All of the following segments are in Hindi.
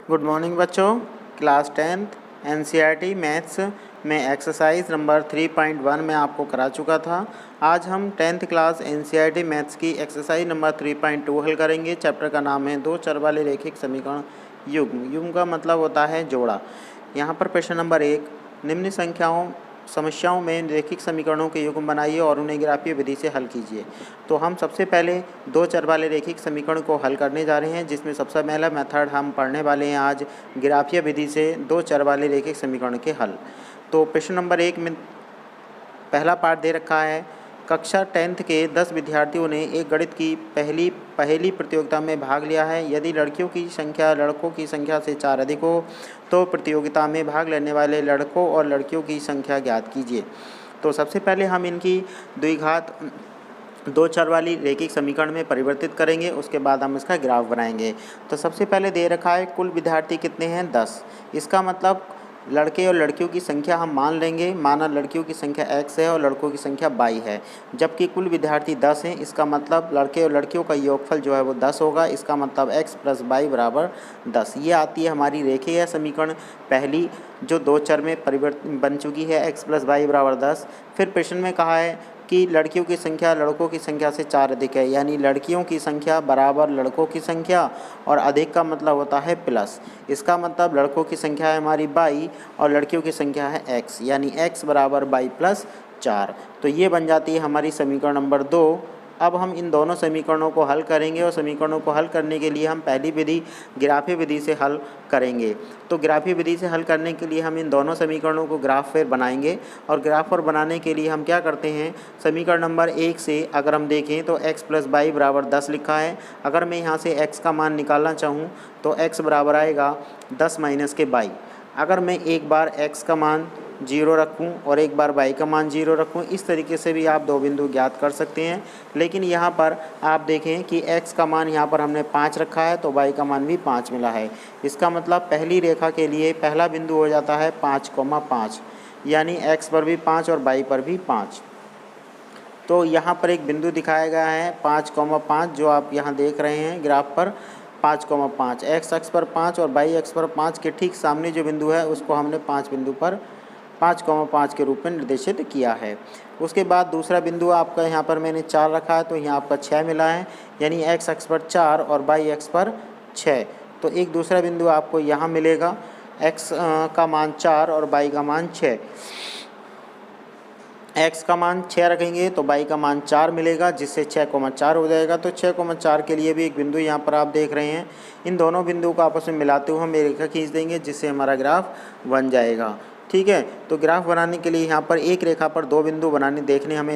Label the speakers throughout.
Speaker 1: गुड मॉर्निंग बच्चों। क्लास 10th एनसीईआरटी मैथ्स में एक्सरसाइज नंबर 3.1 में आपको करा चुका था। आज हम 10th क्लास एनसीईआरटी मैथ्स की एक्सरसाइज नंबर 3.2 हल करेंगे। चैप्टर का नाम है दो चर वाले रैखिक समीकरण युग्म। युग्म का मतलब होता है जोड़ा। यहाँ पर प्रश्न नंबर 1, निम्न समस्याओं में रैखिक समीकरणों के युग्म बनाइए और उन्हें ग्राफीय विधि से हल कीजिए। तो हम सबसे पहले दो चर वाले रैखिक समीकरण को हल करने जा रहे हैं, जिसमें सबसे पहला मेथड हम पढ़ने वाले हैं आज ग्राफीय विधि से दो चर वाले रैखिक समीकरण के हल। तो प्रश्न नंबर 1 में पहला पार्ट दे रखा है, कक्षा 10th के 10 विद्यार्थियों ने एक गणित की पहेली प्रतियोगिता में भाग लिया है। यदि लड़कियों की संख्या लड़कों की संख्या से 4 अधिक हो तो प्रतियोगिता में भाग लेने वाले लड़कों और लड़कियों की संख्या ज्ञात कीजिए। तो सबसे पहले हम इनकी द्विघात दो चर वाली रैखिक समीकरण में परिवर्तित करेंगे, उसके बाद हम इसका ग्राफ बनाएंगे। तो सबसे पहले दे रखा है कुल विद्यार्थी कितने हैं, 10। इसका मतलब लड़के और लड़कियों की संख्या हम मान लेंगे, माना लड़कियों की संख्या x है और लड़कों की संख्या y है, जबकि कुल विद्यार्थी 10 हैं। इसका मतलब लड़के और लड़कियों का योगफल जो है वो 10 होगा। इसका मतलब x + y = 10। ये आती है हमारी रेखीय समीकरण पहली, जो दो चर में परिवर्तन बन चुकी है, x + y = 10। फिर प्रश्न में कहा है कि लड़कियों की संख्या लड़कों की संख्या से 4 अधिक है, यानी लड़कियों की संख्या बराबर लड़कों की संख्या, और अधिक का मतलब होता है प्लस। इसका मतलब लड़कों की संख्या है हमारी y और लड़कियों की संख्या है x, यानी x = y + 4। तो ये बन जाती है हमारी समीकरण नंबर 2। अब हम इन दोनों समीकरणों को हल करेंगे और समीकरणों को हल करने के लिए हम पहली विधि ग्राफीय विधि से हल करेंगे। तो ग्राफीय विधि से हल करने के लिए हम इन दोनों समीकरणों को ग्राफ पर बनाएंगे, और ग्राफ पर बनाने के लिए हम क्या करते हैं, समीकरण नंबर 1 से अगर हम देखें तो x + y = 10 लिखा है। अगर मैं यहाँ से x का मान निकालना चाहूँ तो x बराबर आएगा 10 - y। अगर मैं एक बार x का मान 0 रखूं और एक बार y का मान 0 रखूं, इस तरीके से भी आप दो बिंदु ज्ञात कर सकते हैं। लेकिन यहाँ पर आप देखें कि x का मान यहाँ पर हमने 5 रखा है तो y का मान भी 5 मिला है। इसका मतलब पहली रेखा के लिए पहला बिंदु हो जाता है 5,5, यानी x पर भी 5 और y पर भी 5। तो यहाँ पर एक बिंदु दिखाया गया है 5,5, जो आप यहाँ देख रहे हैं ग्राफ पर 5,5। x अक्ष पर 5 और y अक्ष पर 5 के ठीक सामने जो बिंदु है उसको हमने 5 बिंदु पर 5,5 के रूप में निर्देशित किया है। उसके बाद दूसरा बिंदु आपका यहाँ पर मैंने 4 रखा है तो यहाँ आपका 6 मिला है, यानी x अक्ष पर 4 और y अक्ष पर 6। तो एक दूसरा बिंदु आपको यहाँ मिलेगा, x का मान 4 और y का मान 6। x का मान 6 रखेंगे तो y का मान 4 मिलेगा, जिससे 6,4 हो जाएगा। तो 6,4 के लिए भी एक बिंदु यहाँ पर आप देख रहे हैं। इन दोनों बिंदुओं को आपस में मिलाते हुए हम एक रेखा खींच देंगे, जिससे हमारा ग्राफ बन जाएगा। ठीक है, तो ग्राफ बनाने के लिए यहाँ पर एक रेखा पर दो बिंदु हमें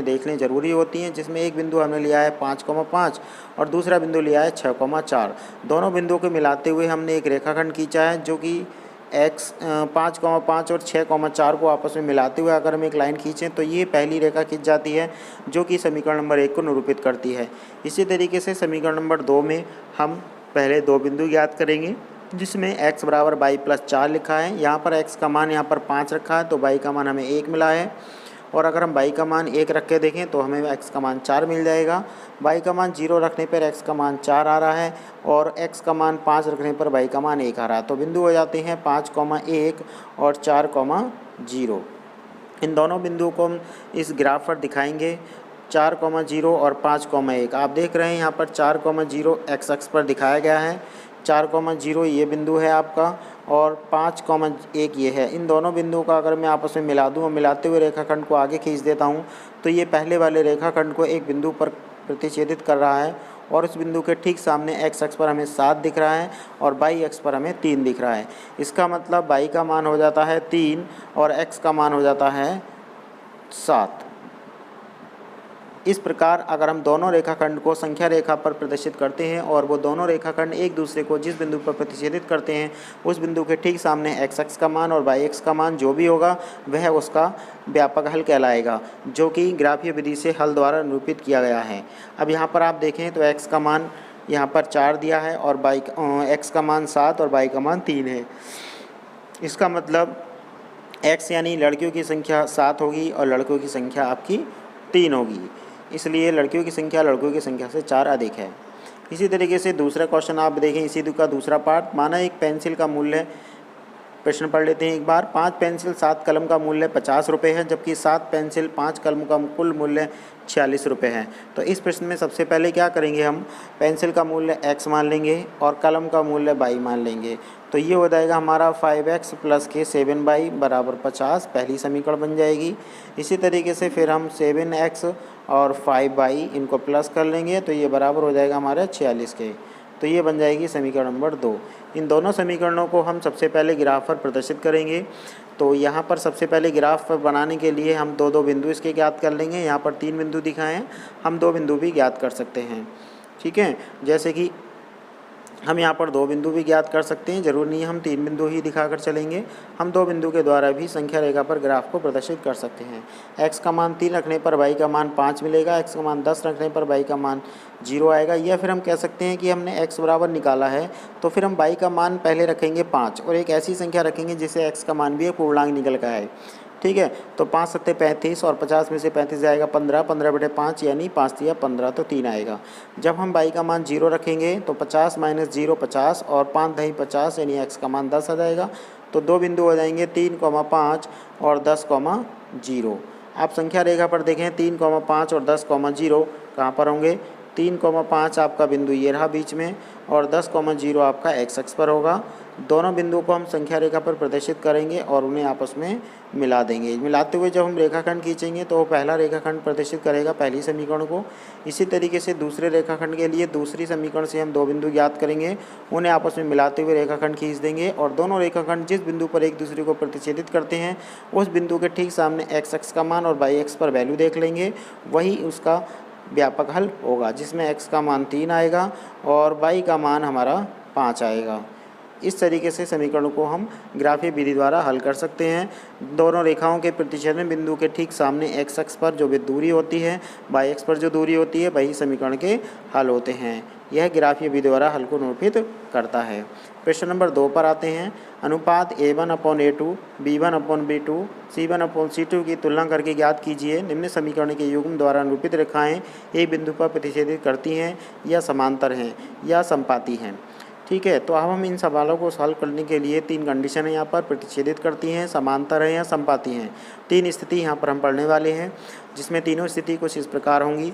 Speaker 1: देखने ज़रूरी होती हैं, जिसमें एक बिंदु हमने लिया है 5,5 और दूसरा बिंदु लिया है 6,4। दोनों बिंदुओं को मिलाते हुए हमने एक रेखाखंड खींचा है, जो कि 5,5 और 6,4 को आपस में मिलाते हुए अगर हम एक लाइन खींचें तो ये पहली रेखा खींच जाती है, जो कि समीकरण नंबर 1 को निरूपित करती है। इसी तरीके से समीकरण नंबर 2 में हम पहले दो बिंदु ज्ञात करेंगे, जिसमें x = y + 4 लिखा है। यहाँ पर x का मान यहाँ पर 5 रखा है तो y का मान हमें 1 मिला है, और अगर हम y का मान 1 रख के देखें तो हमें x का मान 4 मिल जाएगा। y का मान 0 रखने पर x का मान 4 आ रहा है, और x का मान 5 रखने पर y का मान 1 आ रहा है। तो बिंदु हो जाते हैं 5,1 और 4,0। इन दोनों बिंदुओं को हम इस ग्राफ पर दिखाएंगे, 4,0 और 5,1। आप देख रहे हैं यहाँ पर 4,0 x अक्ष पर दिखाया गया है, 4,0 ये बिंदु है आपका, और 5,1 ये है। इन दोनों बिंदुओं का अगर मैं आपस में मिला दूँ और मिलाते हुए रेखाखंड को आगे खींच देता हूँ तो ये पहले वाले रेखाखंड को एक बिंदु पर प्रतिच्छेदित कर रहा है, और उस बिंदु के ठीक सामने x अक्ष पर हमें 7 दिख रहा है और y अक्ष पर हमें 3 दिख रहा है। इसका मतलब y का मान हो जाता है 3 और x का मान हो जाता है 7। इस प्रकार अगर हम दोनों रेखाखंड को संख्या रेखा पर प्रदर्शित करते हैं और वो दोनों रेखाखंड एक दूसरे को जिस बिंदु पर प्रतिच्छेदित करते हैं उस बिंदु के ठीक सामने x अक्ष का मान और y अक्ष का मान जो भी होगा वह उसका व्यापक हल कहलाएगा, जो कि ग्राफीय विधि से हल द्वारा निरूपित किया गया है। अब यहाँ पर आप देखें तो x का मान यहाँ पर 4 दिया है और x का मान 7 और y का मान 3 है। इसका मतलब x यानी लड़कियों की संख्या 7 होगी और लड़कों की संख्या आपकी 3 होगी, इसलिए लड़कियों की संख्या लड़कों की संख्या से 4 अधिक है। इसी तरीके से दूसरा क्वेश्चन आप देखें, इसी का दूसरा पार्ट। माना एक पेंसिल का मूल्य, प्रश्न पढ़ लेते हैं एक बार। 5 पेंसिल 7 कलम का मूल्य 50 रुपये है, जबकि 7 पेंसिल 5 कलम का कुल मूल्य 46 रुपये है। तो इस प्रश्न में सबसे पहले क्या करेंगे, हम पेंसिल का मूल्य x मान लेंगे और कलम का मूल्य y मान लेंगे। तो ये हो जाएगा हमारा 5x प्लस के 7y बराबर 50, पहली समीकरण बन जाएगी। इसी तरीके से फिर हम 7x और 5y इनको प्लस कर लेंगे, तो ये बराबर हो जाएगा हमारे 46 के। तो ये बन जाएगी समीकरण नंबर 2। इन दोनों समीकरणों को हम सबसे पहले ग्राफ पर प्रदर्शित करेंगे। तो यहाँ पर सबसे पहले ग्राफ पर बनाने के लिए हम दो बिंदु इसके ज्ञात कर लेंगे। यहाँ पर 3 बिंदु दिखाए हैं, हम 2 बिंदु भी ज्ञात कर सकते हैं। ठीक है, जैसे कि हम यहाँ पर 2 बिंदु भी ज्ञात कर सकते हैं, जरूर नहीं है हम 3 बिंदु ही दिखाकर चलेंगे। हम 2 बिंदु के द्वारा भी संख्या रेखा पर ग्राफ को प्रदर्शित कर सकते हैं। x का मान 3 रखने पर y का मान 5 मिलेगा, x का मान 10 रखने पर y का मान 0 आएगा। या फिर हम कह सकते हैं कि हमने x बराबर निकाला है, तो फिर हम y का मान पहले रखेंगे 5 और एक ऐसी संख्या रखेंगे जिसे x का मान भी एक पूर्णांक निकल का है। ठीक है, तो 5 सत्ते 35 और 50 में से 35 जाएगा 15, 15/5 यानी 5 तिया 15, तो 3 आएगा। जब हम y का मान 0 रखेंगे तो 50 - 0 50 और 5 दही 50 यानी x का मान 10 आ जाएगा। तो 2 बिंदु हो जाएंगे 3,5 और 10,0। आप संख्या रेखा पर देखें 3,5 और 10,0 कहाँ पर होंगे। 3,5 आपका बिंदु ये रहा बीच में और 10,0 आपका x अक्ष पर होगा। दोनों बिंदुओं को हम संख्या रेखा पर प्रदर्शित करेंगे और उन्हें आपस में मिला देंगे। मिलाते हुए जब हम रेखाखंड खींचेंगे तो वो पहला रेखाखंड प्रदर्शित करेगा पहली समीकरण को। इसी तरीके से दूसरे रेखाखंड के लिए दूसरी समीकरण से हम 2 बिंदु ज्ञात करेंगे, उन्हें आपस में मिलाते हुए रेखाखंड खींच देंगे और दोनों रेखाखंड जिस बिंदु पर एक दूसरे को प्रतिच्छेदित करते हैं उस बिंदु के ठीक सामने x अक्ष का मान और y अक्ष पर वैल्यू देख लेंगे। वही उसका व्यापक हल होगा, जिसमें x का मान 3 आएगा और y का मान हमारा 5 आएगा। इस तरीके से समीकरणों को हम ग्राफीय विधि द्वारा हल कर सकते हैं। दोनों रेखाओं के प्रतिच्छेदन बिंदु के ठीक सामने x अक्ष पर जो भी दूरी होती है, y अक्ष पर जो दूरी होती है, वही समीकरण के हल होते हैं। यह ग्राफीय विधि द्वारा हल को निरूपित करता है। प्रश्न नंबर 2 पर आते हैं। अनुपात a1/a2, b1/b2, c1/c2 की तुलना करके ज्ञात कीजिए। निम्न समीकरण के युग्म द्वारा निरूपित रेखाएं एक बिंदु पर प्रतिच्छेदित करती हैं या समांतर हैं या संपाती हैं। ठीक है, तो अब हम इन सवालों को सॉल्व करने के लिए 3 कंडीशन है यहाँ पर, प्रतिच्छेदित करती हैं, समांतर हैं या संपाती हैं। 3 स्थिति यहाँ पर हम पढ़ने वाले हैं, जिसमें तीनों स्थिति कुछ इस प्रकार होंगी।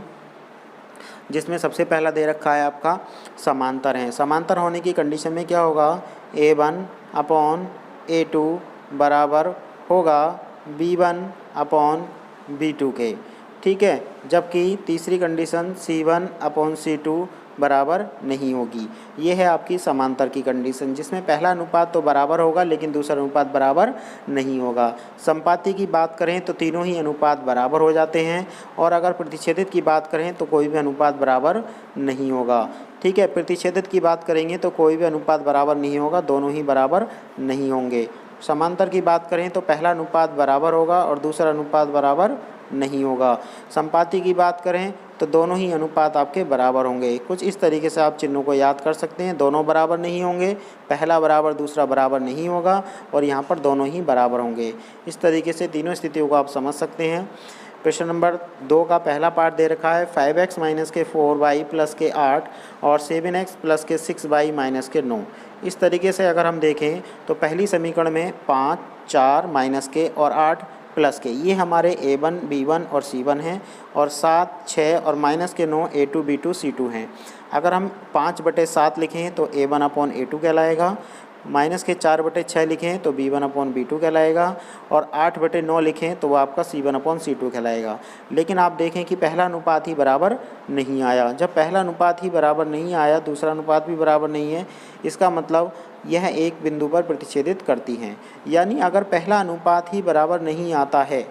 Speaker 1: जिसमें सबसे पहला दे रखा है आपका समांतर है। समांतर होने की कंडीशन में क्या होगा, a1/a2 बराबर होगा b1/b2 के। ठीक है, जबकि तीसरी कंडीशन c1/c2 बराबर नहीं होगी। ये है आपकी समांतर की कंडीशन, जिसमें पहला अनुपात तो बराबर होगा लेकिन दूसरा अनुपात बराबर नहीं होगा। संपाती की बात करें तो तीनों ही अनुपात बराबर हो जाते हैं और अगर प्रतिच्छेदित की बात करें तो कोई भी अनुपात बराबर नहीं होगा। ठीक है, प्रतिच्छेदित की बात करेंगे तो कोई भी अनुपात बराबर नहीं होगा, दोनों ही बराबर नहीं होंगे। समांतर की बात करें तो पहला अनुपात बराबर होगा और दूसरा अनुपात बराबर नहीं होगा। संपाती की बात करें तो दोनों ही अनुपात आपके बराबर होंगे। कुछ इस तरीके से आप चिन्हों को याद कर सकते हैं। दोनों बराबर नहीं होंगे, पहला बराबर दूसरा बराबर नहीं होगा और यहाँ पर दोनों ही बराबर होंगे। इस तरीके से तीनों स्थितियों को आप समझ सकते हैं। प्रश्न नंबर 2 का पहला पार्ट दे रखा है 5x - के 4y + के 8 और 7x + के 6y - के 9। इस तरीके से अगर हम देखें तो पहली समीकरण में 5, 4 - के और 8 प्लस के, ये हमारे a1, b1 और c1 हैं और 7, 6 और माइनस के 9 a2, b2, c2 हैं। अगर हम 5/7 लिखें तो a1/a2 कहलाएगा, माइनस के 4/6 लिखें तो b1/b2 कहलाएगा और 8/9 लिखें तो वो आपका c1/c2 कहलाएगा। लेकिन आप देखें कि पहला अनुपात ही बराबर नहीं आया। जब पहला अनुपात ही बराबर नहीं आया, दूसरा अनुपात भी बराबर नहीं है, इसका मतलब यह एक बिंदु पर प्रतिच्छेदित करती हैं। यानी अगर पहला अनुपात ही बराबर नहीं आता है,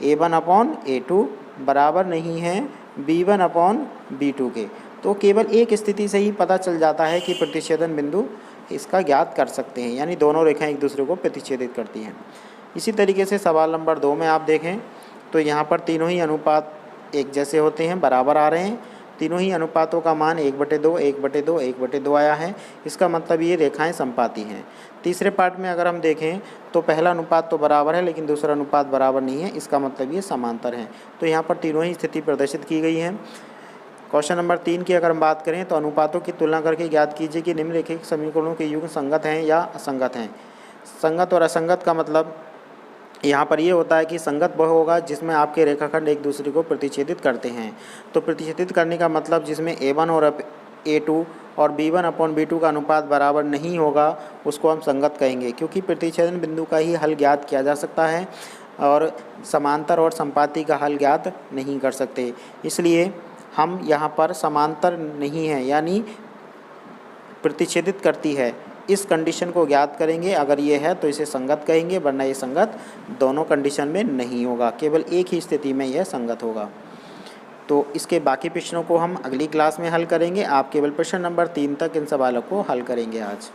Speaker 1: a1/a2 बराबर नहीं है b1/b2 के, तो केवल एक स्थिति से ही पता चल जाता है कि प्रतिच्छेदन बिंदु इसका ज्ञात कर सकते हैं, यानी दोनों रेखाएं एक दूसरे को प्रतिच्छेदित करती हैं। इसी तरीके से सवाल नंबर 2 में आप देखें तो यहाँ पर तीनों ही अनुपात एक जैसे होते हैं, बराबर आ रहे हैं। तीनों ही अनुपातों का मान 1/2, 1/2, 1/2 आया है। इसका मतलब ये रेखाएं संपाती हैं। तीसरे पार्ट में अगर हम देखें तो पहला अनुपात तो बराबर है लेकिन दूसरा अनुपात बराबर नहीं है, इसका मतलब ये समांतर है। तो यहाँ पर तीनों ही स्थिति प्रदर्शित की गई है। क्वेश्चन नंबर 3 की अगर हम बात करें तो अनुपातों की तुलना करके ज्ञात कीजिए कि निम्नलिखित समीकरणों के युग्म संगत हैं या असंगत हैं। संगत और असंगत का मतलब यहाँ पर ये होता है कि संगत वह होगा जिसमें आपके रेखाखंड एक दूसरे को प्रतिच्छेदित करते हैं। तो प्रतिच्छेदित करने का मतलब जिसमें A1 और A2 और B1/B2 का अनुपात बराबर नहीं होगा उसको हम संगत कहेंगे, क्योंकि प्रतिच्छेदन बिंदु का ही हल ज्ञात किया जा सकता है और समांतर और संपाती का हल ज्ञात नहीं कर सकते। इसलिए हम यहाँ पर समांतर नहीं है यानी प्रतिच्छेदित करती है, इस कंडीशन को ज्ञात करेंगे। अगर ये है तो इसे संगत कहेंगे, वरना ये संगत दोनों कंडीशन में नहीं होगा, केवल एक ही स्थिति में यह संगत होगा। तो इसके बाकी प्रश्नों को हम अगली क्लास में हल करेंगे। आप केवल प्रश्न नंबर 3 तक इन सवालों को हल करेंगे आज।